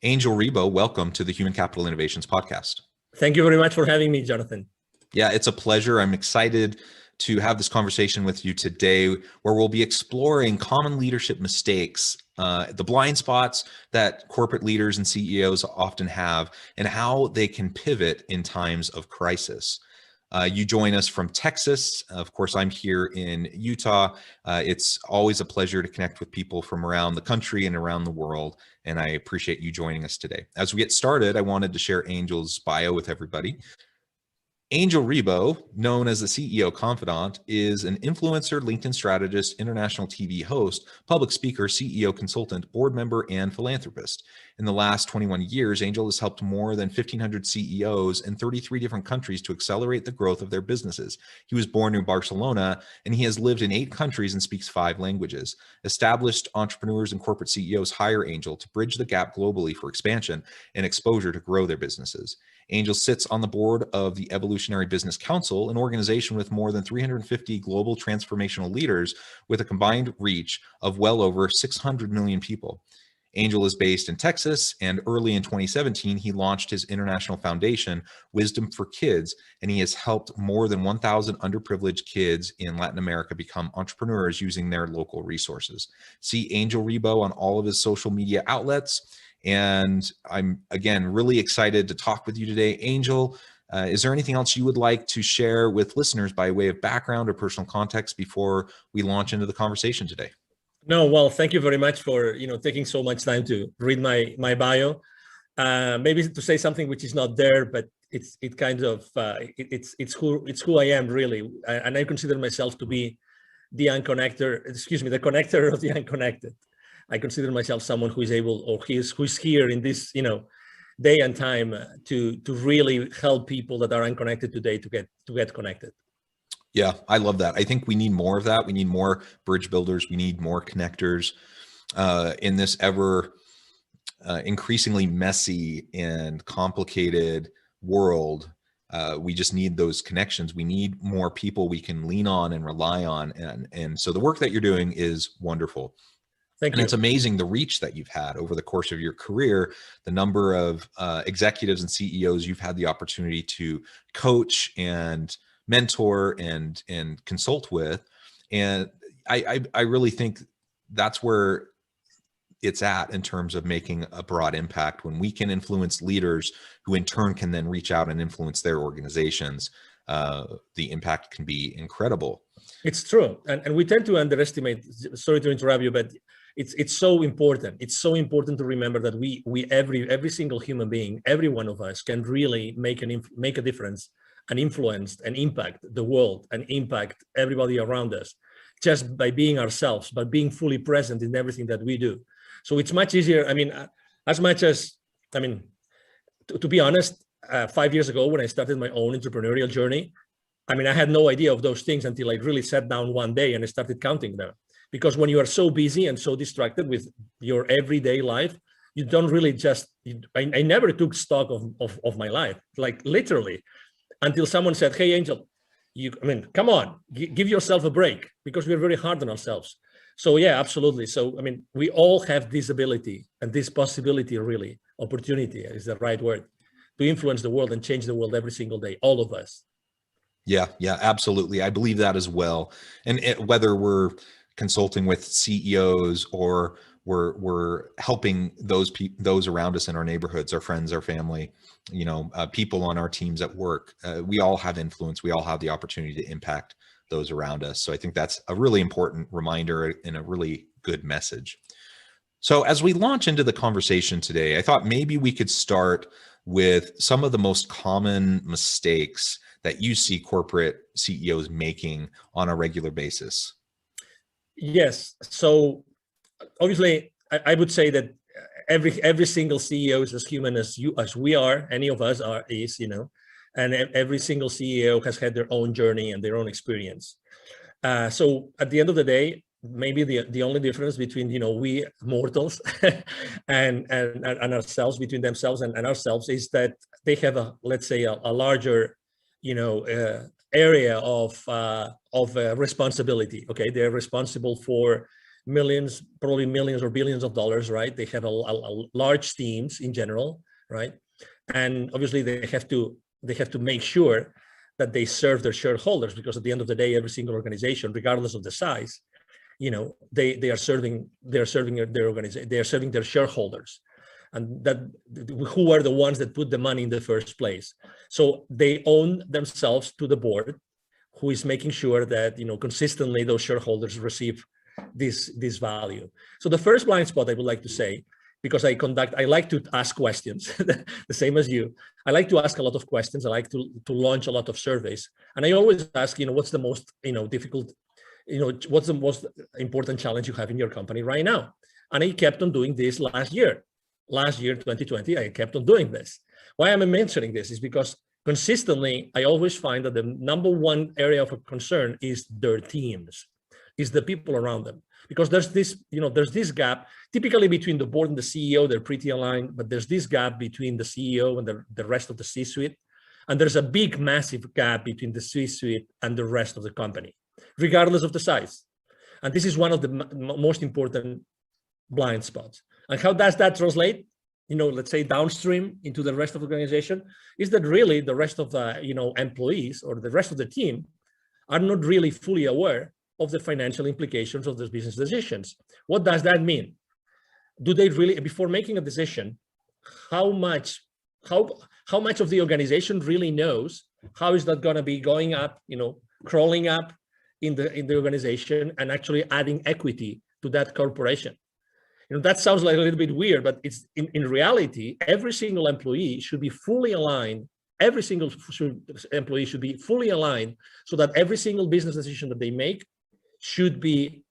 Angel Ribo, welcome to the Human Capital Innovations Podcast. Thank you very much for having me, Jonathan. Yeah, it's a pleasure. I'm excited to have this conversation with you today, where we'll be exploring common leadership mistakes, the blind spots that corporate leaders and CEOs often have, and how they can pivot in times of crisis. You join us from Texas. Of course, I'm here in Utah. It's always a pleasure to connect with people from around the country and around the world, and I appreciate you joining us today. As we get started, I wanted to share Angel's bio with everybody. Angel Ribo, known as the CEO Confidant, is an influencer, LinkedIn strategist, international TV host, public speaker, CEO consultant, board member, and philanthropist. In the last 21 years, Angel has helped more than 1,500 CEOs in 33 different countries to accelerate the growth of their businesses. He was born in Barcelona, and he has lived in 8 countries and speaks 5 languages. Established entrepreneurs and corporate CEOs hire Angel to bridge the gap globally for expansion and exposure to grow their businesses. Angel sits on the board of the Evolutionary Business Council, an organization with more than 350 global transformational leaders with a combined reach of well over 600 million people. Angel is based in Texas, and early in 2017, he launched his international foundation, Wisdom for Kids, and he has helped more than 1,000 underprivileged kids in Latin America become entrepreneurs using their local resources. See Angel Ribo on all of his social media outlets. And I'm, again, really excited to talk with you today. Angel, is there anything else you would like to share with listeners by way of background or personal context before we launch into the conversation today? No, well, thank you very much for taking so much time to read my bio. Maybe to say something which is not there, but it's who I am really, and I consider myself to be the connector of the unconnected. I consider myself someone who is able, or who's here in this, day and time to really help people that are unconnected today to get connected. Yeah, I love that. I think we need more of that. We need more bridge builders. We need more connectors in this ever increasingly messy and complicated world. We just need those connections. We need more people we can lean on and rely on. And so the work that you're doing is wonderful. Thank you. And it's amazing the reach that you've had over the course of your career, the number of executives and CEOs you've had the opportunity to coach and mentor and consult with. And I really think that's where it's at in terms of making a broad impact, when we can influence leaders who in turn can then reach out and influence their organizations. The impact can be incredible. It's true. And we tend to underestimate, sorry to interrupt you, but it's so important. It's so important to remember that every single human being, every one of us can really make a difference and influence and impact the world and impact everybody around us just by being ourselves, by being fully present in everything that we do. So it's much easier. To be honest, 5 years ago when I started my own entrepreneurial journey, I had no idea of those things until I really sat down one day and I started counting them. Because when you are so busy and so distracted with your everyday life, you don't really I never took stock of my life, like literally, until someone said, "Hey, Angel, come on, give yourself a break," because we're very hard on ourselves. So yeah, absolutely. So, we all have this ability and this possibility, really, opportunity is the right word, to influence the world and change the world every single day, all of us. Yeah, absolutely. I believe that as well. And whether we're consulting with CEOs or we're helping those around us in our neighborhoods, our friends, our family, people on our teams at work, we all have influence. We all have the opportunity to impact those around us. So I think that's a really important reminder and a really good message. So as we launch into the conversation today, I thought maybe we could start with some of the most common mistakes that you see corporate CEOs making on a regular basis. Yes. So obviously, I would say that every single CEO is as human as we are. Any of us is, and every single CEO has had their own journey and their own experience. So at the end of the day, maybe the only difference between we mortals and ourselves, between themselves and ourselves, is that they have a larger area of responsibility. Okay, they're responsible for millions, probably millions or billions of dollars, right? They have a large teams in general, right? And obviously they have to make sure that they serve their shareholders, because at the end of the day, every single organization, regardless of the size, they are serving their organization, they are serving their shareholders, and that who are the ones that put the money in the first place. So they own themselves to the board, who is making sure that consistently those shareholders receive this value. So the first blind spot I would like to say, because I like to ask questions, the same as you. I like to ask a lot of questions. I like to launch a lot of surveys, and I always ask, what's the most difficult, what's the most important challenge you have in your company right now? And I kept on doing this last year, 2020. I kept on doing this. Why am I mentioning this? Is because consistently, I always find that the number one area of concern is their teams, is the people around them. Because there's this gap, typically between the board and the CEO, they're pretty aligned, but there's this gap between the CEO and the rest of the C-suite. And there's a big, massive gap between the C-suite and the rest of the company, regardless of the size. And this is one of the most important blind spots. And how does that translate, let's say downstream into the rest of the organization? Is that really the rest of the, employees or the rest of the team are not really fully aware of the financial implications of those business decisions. What does that mean? Do they really, before making a decision, how much of the organization really knows? How is that going to be going up, crawling up in the organization and actually adding equity to that corporation? That sounds like a little bit weird, but it's in reality, every single employee should be fully aligned. Every single employee should be fully aligned, so that every single business decision that they make should be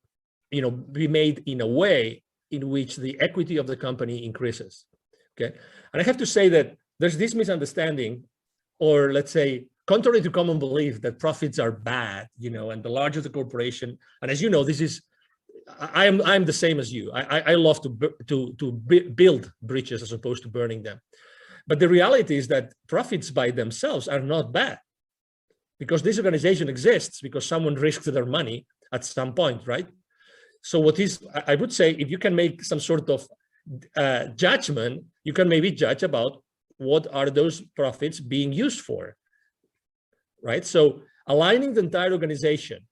made in a way in which the equity of the company increases. Okay. And I have to say that there's this misunderstanding, or let's say, contrary to common belief, that profits are bad, and the larger the corporation. And as you know, I'm the same as you. I love to build bridges as opposed to burning them. But the reality is that profits by themselves are not bad, because this organization exists because someone risked their money at some point, right? So I would say, if you can make some sort of judgment, you can maybe judge about what are those profits being used for, right? So aligning the entire organization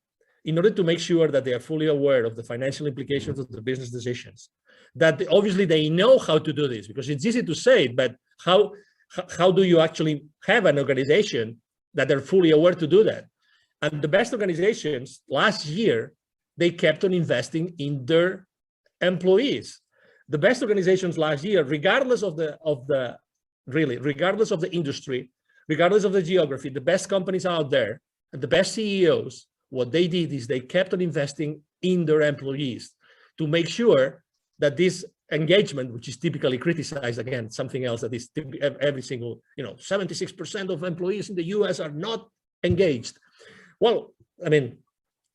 in order to make sure that they are fully aware of the financial implications of the business decisions, that obviously they know how to do this, because it's easy to say it, but how do you actually have an organization that are fully aware to do that? And the best organizations last year, they kept on investing in their employees. The best organizations last year, regardless of the industry, regardless of the geography, the best companies out there and the best CEOs, what they did is they kept on investing in their employees to make sure that this engagement, which is typically criticized, again, something else that is every single, 76% of employees in the US are not engaged. Well, I mean,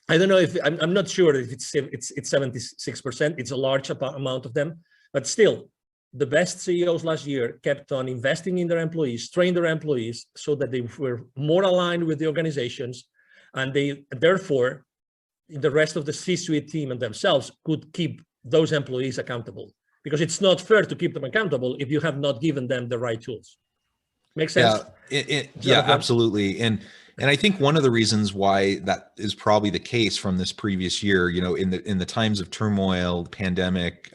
I don't know if I'm not sure if it's 76%. It's a large amount of them, but still, the best CEOs last year kept on investing in their employees, trained their employees so that they were more aligned with the organizations, and they therefore, the rest of the C-suite team and themselves could keep those employees accountable, because it's not fair to keep them accountable if you have not given them the right tools. Make sense? Yeah, absolutely. And I think one of the reasons why that is probably the case from this previous year, in the times of turmoil, the pandemic,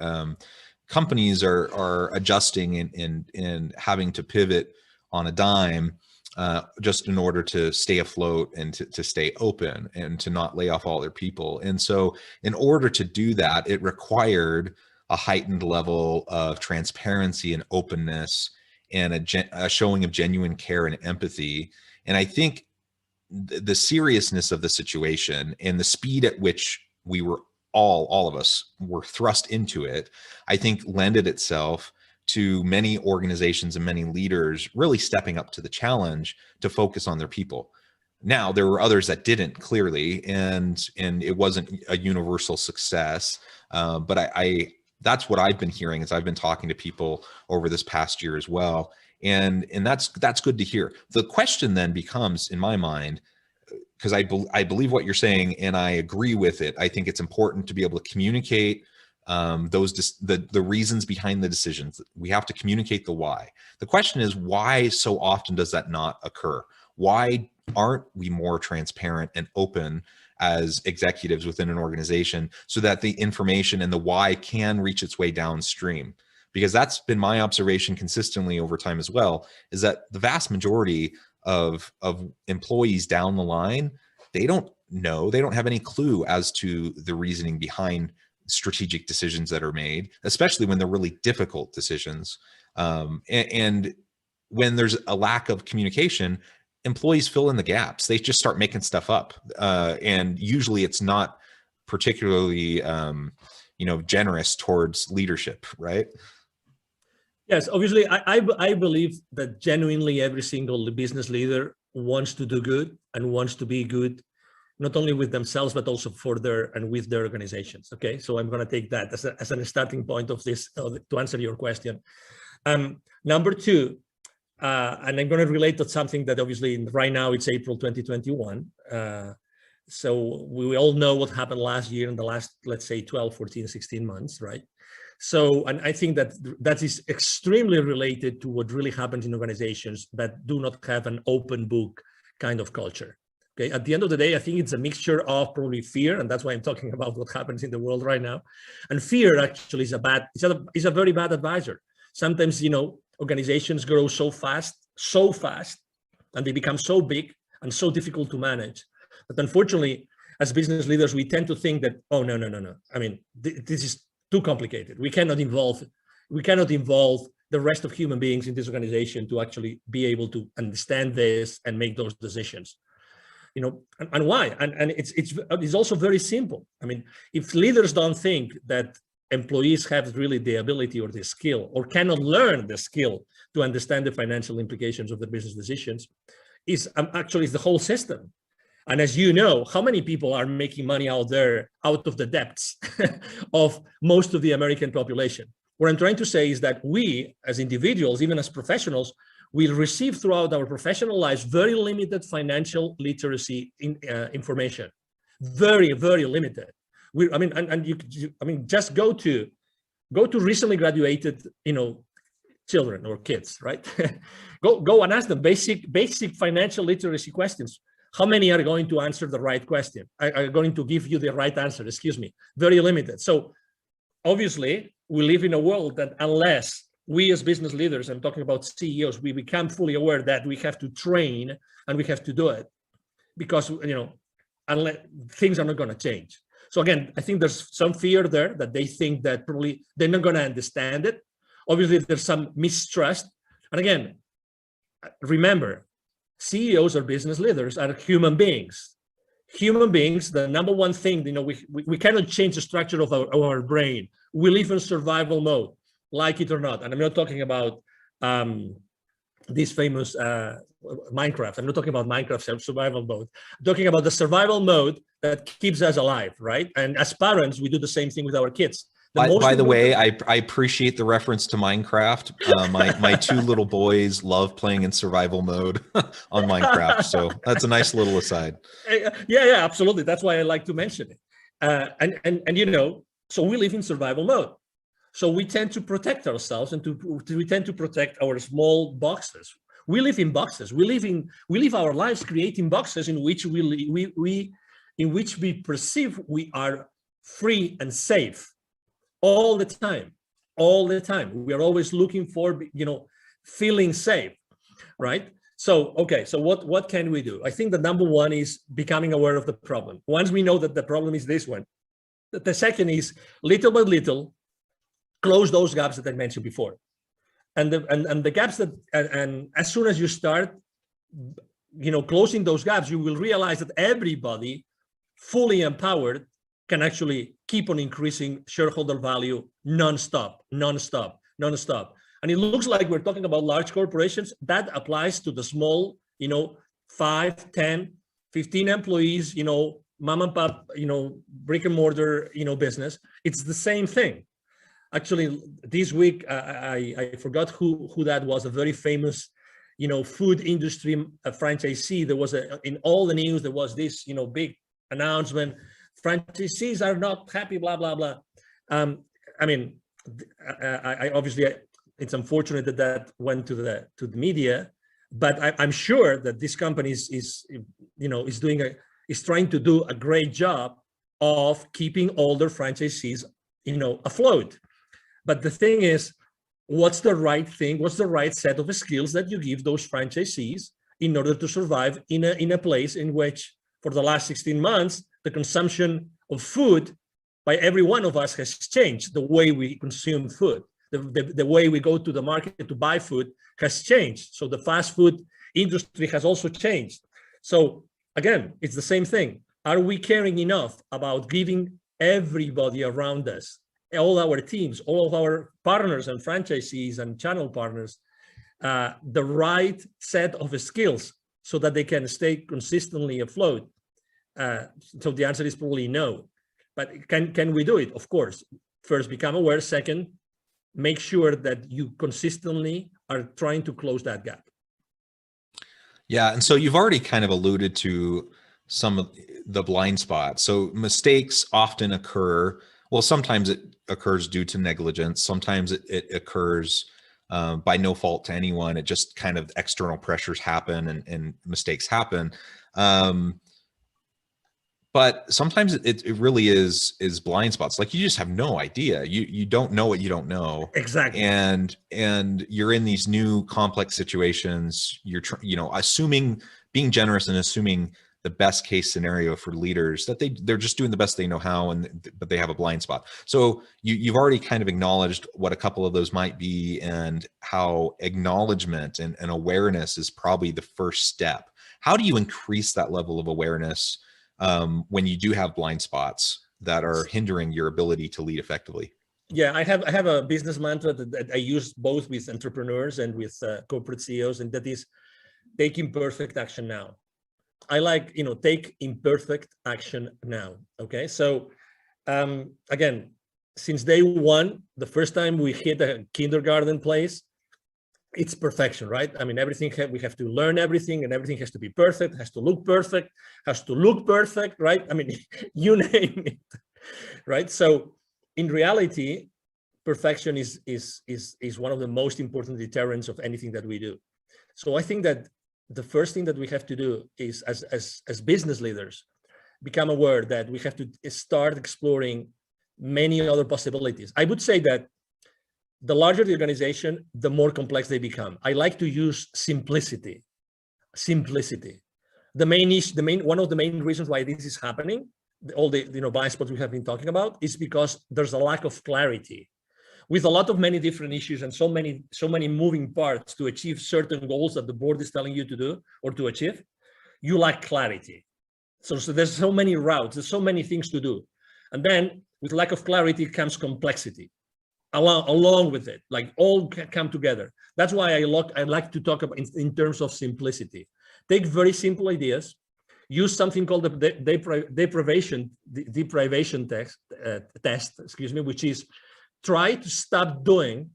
companies are adjusting and having to pivot on a dime, just in order to stay afloat and to stay open and to not lay off all their people. And so in order to do that, it required a heightened level of transparency and openness and a showing of genuine care and empathy. And I think the seriousness of the situation and the speed at which we were all of us were thrust into it, I think lended itself to many organizations and many leaders really stepping up to the challenge to focus on their people. Now, there were others that didn't, clearly, and it wasn't a universal success. But that's what I've been hearing as I've been talking to people over this past year as well. And that's good to hear. The question then becomes, in my mind, because I believe what you're saying, and I agree with it. I think it's important to be able to communicate the reasons behind the decisions. We have to communicate the why. The question is, why so often does that not occur? Why aren't we more transparent and open as executives within an organization so that the information and the why can reach its way downstream? Because that's been my observation consistently over time as well, is that the vast majority of employees down the line, they don't know, they don't have any clue as to the reasoning behind strategic decisions that are made, especially when they're really difficult decisions. And when there's a lack of communication, employees fill in the gaps. They just start making stuff up. And usually it's not particularly, generous towards leadership, right? Yes, obviously, I believe that genuinely every single business leader wants to do good and wants to be good, not only with themselves, but also for with their organizations. Okay, so I'm going to take that as a starting point of this to answer your question. Number two, and I'm going to relate to something that obviously right now it's April 2021. So we all know what happened last year in the last, let's say, 12, 14, 16 months, right? So, and I think that is extremely related to what really happens in organizations that do not have an open book kind of culture. Okay, at the end of the day, I think it's a mixture of probably fear, and that's why I'm talking about what happens in the world right now. And fear actually is a very bad advisor. Sometimes, organizations grow so fast, and they become so big and so difficult to manage. But unfortunately, as business leaders, we tend to think that, oh, no. I mean, this is too complicated. We cannot involve the rest of human beings in this organization to actually be able to understand this and make those decisions. And why? And it's also very simple. I mean, if leaders don't think that employees have really the ability or the skill, or cannot learn the skill to understand the financial implications of the business decisions, is the whole system. And as you know, how many people are making money out there, out of the depths of most of the American population? What I'm trying to say is that we, as individuals, even as professionals, we receive throughout our professional lives very limited financial literacy information, very, very limited. Just go to recently graduated, children or kids, right? go and ask them basic financial literacy questions. How many are going to answer the right question? Are going to give you the right answer? Excuse me. Very limited. So obviously, we live in a world that unless we as business leaders, I'm talking about CEOs, we become fully aware that we have to train and we have to do it, because unless things are not going to change. So again, I think there's some fear there that they think that probably they're not going to understand it. Obviously, there's some mistrust. And again, remember, CEOs or business leaders are human beings. Human beings, the number one thing, we cannot change the structure of our brain. We live in survival mode, like it or not. And I'm not talking about this famous Minecraft. I'm not talking about Minecraft survival mode. I'm talking about the survival mode that keeps us alive, right? And as parents, we do the same thing with our kids. By the way, I appreciate the reference to Minecraft. My two little boys love playing in survival mode on Minecraft. So that's a nice little aside. Yeah, absolutely. That's why I like to mention it. So we live in survival mode. So we tend to protect ourselves and we tend to protect our small boxes. We live in boxes. We live our lives creating boxes in which we perceive we are free and safe. All the time. We are always looking for, feeling safe, right? So, okay, so what can we do? I think the number one is becoming aware of the problem. Once we know that the problem is this one, the second is little by little, close those gaps that I mentioned before. And the gaps and as soon as you start, closing those gaps, you will realize that everybody fully empowered can actually keep on increasing shareholder value nonstop. And it looks like we're talking about large corporations. That applies to the small, 5, 10, 15 employees, mom and pop, brick and mortar, business. It's the same thing. Actually, this week, I forgot who that was, a very famous, food industry franchisee. There was in all the news, there was this, big announcement. Franchisees are not happy, blah, blah, blah. I mean, I obviously, it's unfortunate that went to the media, but I'm sure that this company is trying to do a great job of keeping all their franchisees, afloat. But the thing is, what's the right thing? What's the right set of skills that you give those franchisees in order to survive in a place in which, for the last 16 months, the consumption of food by every one of us has changed. The way we consume food, the way we go to the market to buy food has changed. So the fast food industry has also changed. So again, it's the same thing. Are we caring enough about giving everybody around us, all our teams, all of our partners and franchisees and channel partners, the right set of skills so that they can stay consistently afloat? So the answer is probably no. But can we do it? Of course. First, become aware. Second, make sure that you consistently are trying to close that gap. Yeah, and so you've already kind of alluded to some of the blind spots. So mistakes often occur. Well, sometimes it occurs due to negligence. Sometimes it occurs by no fault to anyone. It just kind of external pressures happen and mistakes happen. But sometimes it really is blind spots. Like, you just have no idea. You don't know what you don't know. Exactly. And you're in these new complex situations. You're being generous and assuming the best case scenario for leaders, that they're just doing the best they know how, but they have a blind spot. So you've already kind of acknowledged what a couple of those might be, and how acknowledgement and awareness is probably the first step. How do you increase that level of awareness when you do have blind spots that are hindering your ability to lead effectively? Yeah, I have a business mantra that I use both with entrepreneurs and with corporate CEOs, and that is take imperfect action now. I like, take imperfect action now. Okay. So again, since day one, the first time we hit a kindergarten place, it's perfection, right? I mean, we have to learn everything, and everything has to be perfect, has to look perfect, right? I mean, you name it, right? So in reality, perfection is one of the most important deterrents of anything that we do. So I think that the first thing that we have to do is, as business leaders, become aware that we have to start exploring many other possibilities. I would say that the larger the organization, the more complex they become. I like to use simplicity. One of the main reasons why this is happening, all the blind spots we have been talking about, is because there's a lack of clarity. With a lot of many different issues and so many moving parts to achieve certain goals that the board is telling you to do or to achieve, you lack clarity. So there's so many routes, there's so many things to do. And then with lack of clarity comes complexity along with it, like all come together. That's why I like to talk about in terms of simplicity. Take very simple ideas, use something called the deprivation test, which is try to stop doing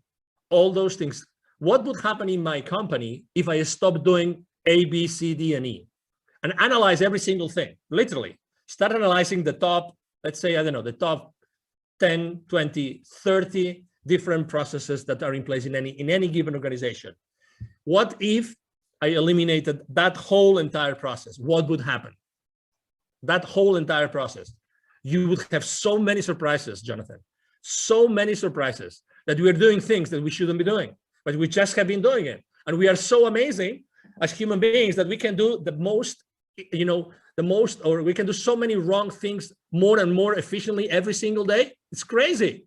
all those things. What would happen in my company if I stopped doing A, B, C, D, and E? And analyze every single thing, literally. Start analyzing the top, let's say, I don't know, the top 10, 20, 30 different processes that are in place in any given organization. What if I eliminated that whole entire process? What would happen? That whole entire process. You would have so many surprises, Jonathan. So many surprises that we are doing things that we shouldn't be doing, but we just have been doing it. And we are so amazing as human beings that we can do the most, or we can do so many wrong things more and more efficiently every single day. It's crazy.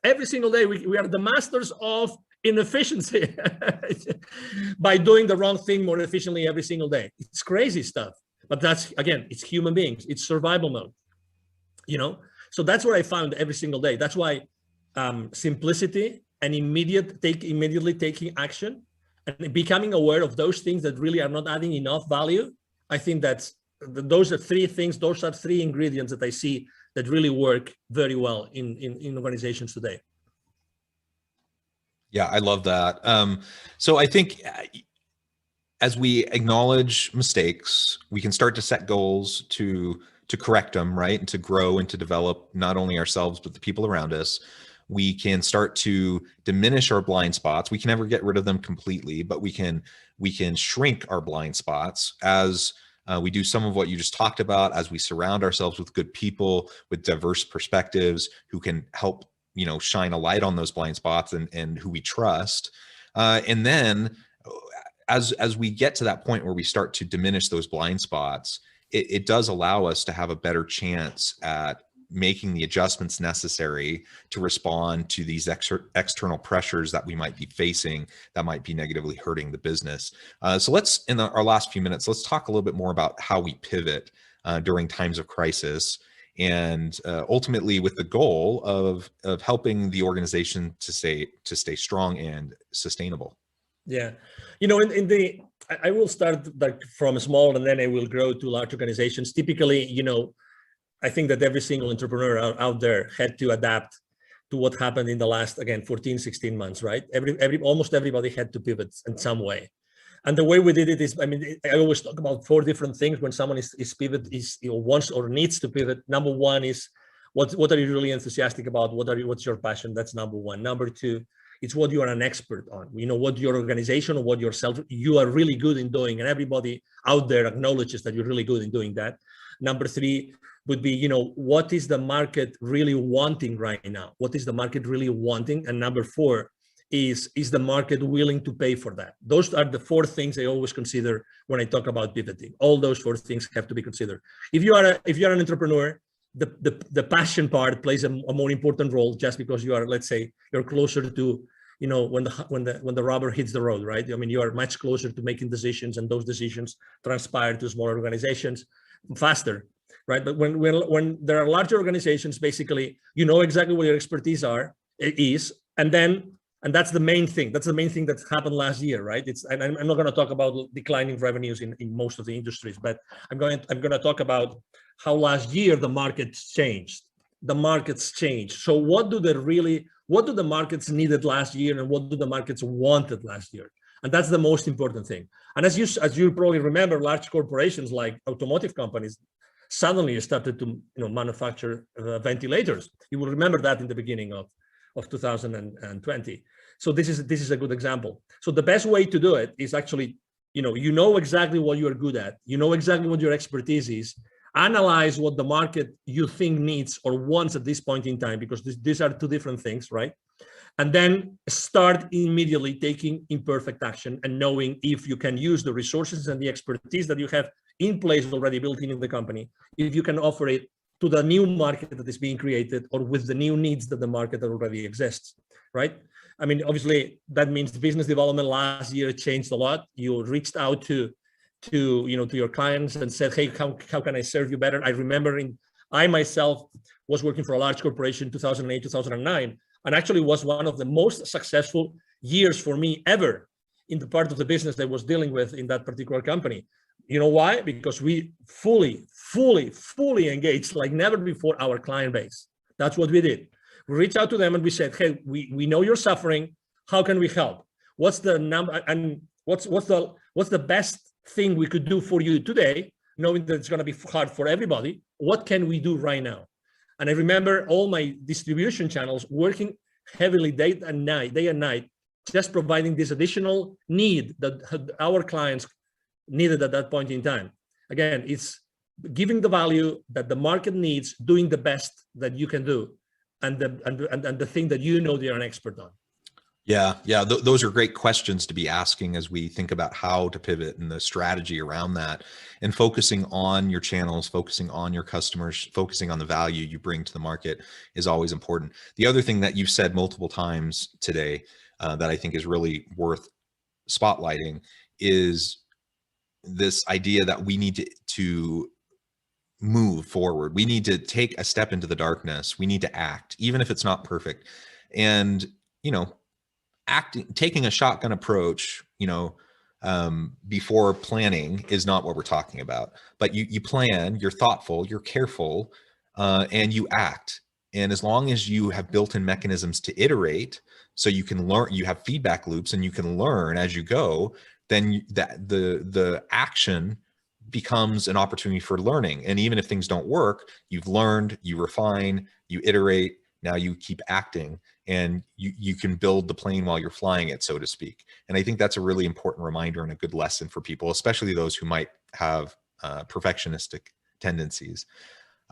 Every single day, we are the masters of inefficiency by doing the wrong thing more efficiently every single day. It's crazy stuff. But that's, again, it's human beings. It's survival mode, So that's what I found every single day. That's why simplicity and immediately taking action and becoming aware of those things that really are not adding enough value. I think those are three things. Those are three ingredients that I see that really work very well in organizations today. Yeah, I love that. So I think as we acknowledge mistakes, we can start to set goals to correct them, right? And to grow and to develop not only ourselves, but the people around us. We can start to diminish our blind spots. We can never get rid of them completely, but we can shrink our blind spots as we do some of what you just talked about, as we surround ourselves with good people, with diverse perspectives who can help, shine a light on those blind spots and who we trust. And then as we get to that point where we start to diminish those blind spots, it does allow us to have a better chance at making the adjustments necessary to respond to these external pressures that we might be facing that might be negatively hurting the business. So let's, in our last few minutes, let's talk a little bit more about how we pivot during times of crisis, and ultimately with the goal of helping the organization to stay strong and sustainable. Yeah, I will start like from small, and then I will grow to large organizations. Typically, I think that every single entrepreneur out there had to adapt to what happened in the last, again, 14, 16 months, right? Almost everybody had to pivot in some way. And the way we did it is, I always talk about 4 different things when someone wants or needs to pivot. Number 1 is, what are you really enthusiastic about? What's your passion? That's number 1. Number 2, it's what you are an expert on. What your organization or what yourself, you are really good in doing, and everybody out there acknowledges that you're really good in doing that. Number 3 would be, what is the market really wanting right now? What is the market really wanting? And number 4 is the market willing to pay for that? Those are the 4 things I always consider when I talk about pivoting. All those 4 things have to be considered. If you are an entrepreneur, the passion part plays a more important role, just because you are, let's say, you're closer to, when the rubber hits the road, right? You are much closer to making decisions, and those decisions transpire to smaller organizations faster, right? But when there are larger organizations, basically, exactly what your expertise is, and that's the main thing. That's the main thing that happened last year, right? And I'm not going to talk about declining revenues in most of the industries, but I'm going to talk about how last year the markets changed. The markets changed. So what do the markets needed last year, and what do the markets wanted last year? And that's the most important thing. And as you probably remember, large corporations like automotive companies suddenly started to manufacture ventilators. You will remember that in the beginning of 2020. So this is a good example. So the best way to do it is actually, exactly what you're good at. Exactly what your expertise is. Analyze what the market you think needs or wants at this point in time, because these are 2 different things, right? And then start immediately taking imperfect action and knowing if you can use the resources and the expertise that you have in place already built in the company, if you can offer it to the new market that is being created, or with the new needs that the market already exists, right? Obviously, that means business development last year changed a lot. You reached out to your clients and said, hey, how can I serve you better? I remember I myself was working for a large corporation 2008, 2009, and actually was one of the most successful years for me ever in the part of the business that I was dealing with in that particular company. You know why? Because we fully engaged like never before our client base. That's what we did. We reached out to them and we said, hey, we know you're suffering. How can we help? What's the number, and what's the best thing we could do for you today, knowing that it's going to be hard for everybody? What can we do right now? And I remember all my distribution channels working heavily day and night, just providing this additional need that our clients needed at that point in time. Again, it's giving the value that the market needs, doing the best that you can do, and the thing that you're an expert on. Yeah. Those are great questions to be asking as we think about how to pivot and the strategy around that, and focusing on your channels, focusing on your customers, focusing on the value you bring to the market is always important. The other thing that you've said multiple times today that I think is really worth spotlighting is this idea that we need to move forward. We need to take a step into the darkness. We need to act, even if it's not perfect. And, taking a shotgun approach, before planning is not what we're talking about. But you plan, you're thoughtful, you're careful, and you act. And as long as you have built-in mechanisms to iterate, so you can learn, you have feedback loops and you can learn as you go, then the action becomes an opportunity for learning. And even if things don't work, you've learned, you refine, you iterate, now you keep acting, and you can build the plane while you're flying it, so to speak. And I think that's a really important reminder and a good lesson for people, especially those who might have perfectionistic tendencies.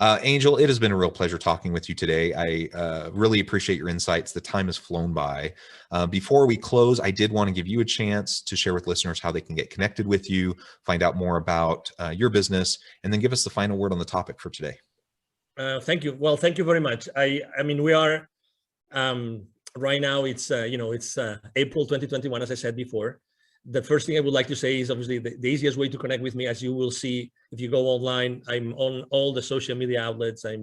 Angel, it has been a real pleasure talking with you today. I really appreciate your insights. The time has flown by. Before we close, I did want to give you a chance to share with listeners how they can get connected with you, find out more about your business, and then give us the final word on the topic for today. Thank you. Well, thank you very much. I mean, we are right now. It's it's April 2021, as I said before. The first thing I would like to say is obviously the easiest way to connect with me, as you will see if you go online. I'm on all the social media outlets. I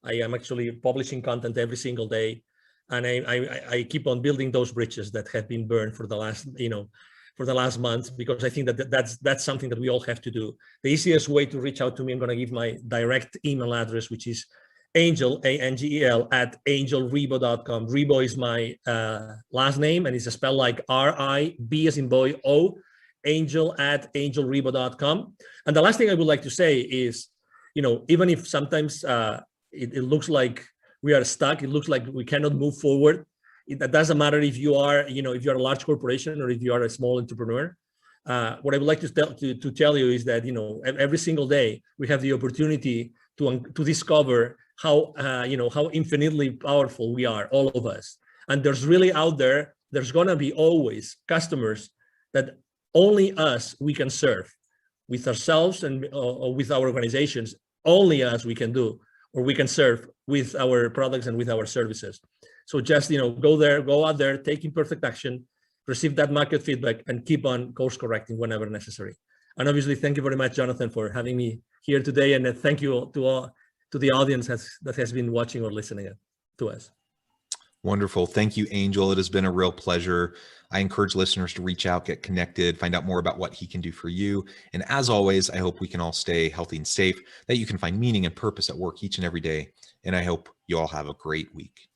am actually publishing content every single day, and I keep on building those bridges that have been burned for the last for the last month, because I think that that's something that we all have to do. The easiest way to reach out to me, I'm going to give my direct email address, which is Angel, ANGEL, @angelribo.com. Ribo is my last name, and it's spelled like R-I-B as in boy, O, Angel @angelribo.com. And the last thing I would like to say is, even if sometimes it looks like we are stuck, it looks like we cannot move forward. It doesn't matter if you are, if you're a large corporation or if you are a small entrepreneur. What I would like to tell you is that, every single day we have the opportunity to discover how infinitely powerful we are, all of us. And there's really out there, there's gonna be always customers that only us we can serve with ourselves and or with our organizations. Only us we can do, or we can serve with our products and with our services. So just go out there, take imperfect action, receive that market feedback, and keep on course correcting whenever necessary. And obviously, thank you very much, Jonathan, for having me here today. And thank you to the audience that has been watching or listening to us. Wonderful. Thank you, Angel. It has been a real pleasure. I encourage listeners to reach out, get connected, find out more about what he can do for you. And as always, I hope we can all stay healthy and safe, that you can find meaning and purpose at work each and every day. And I hope you all have a great week.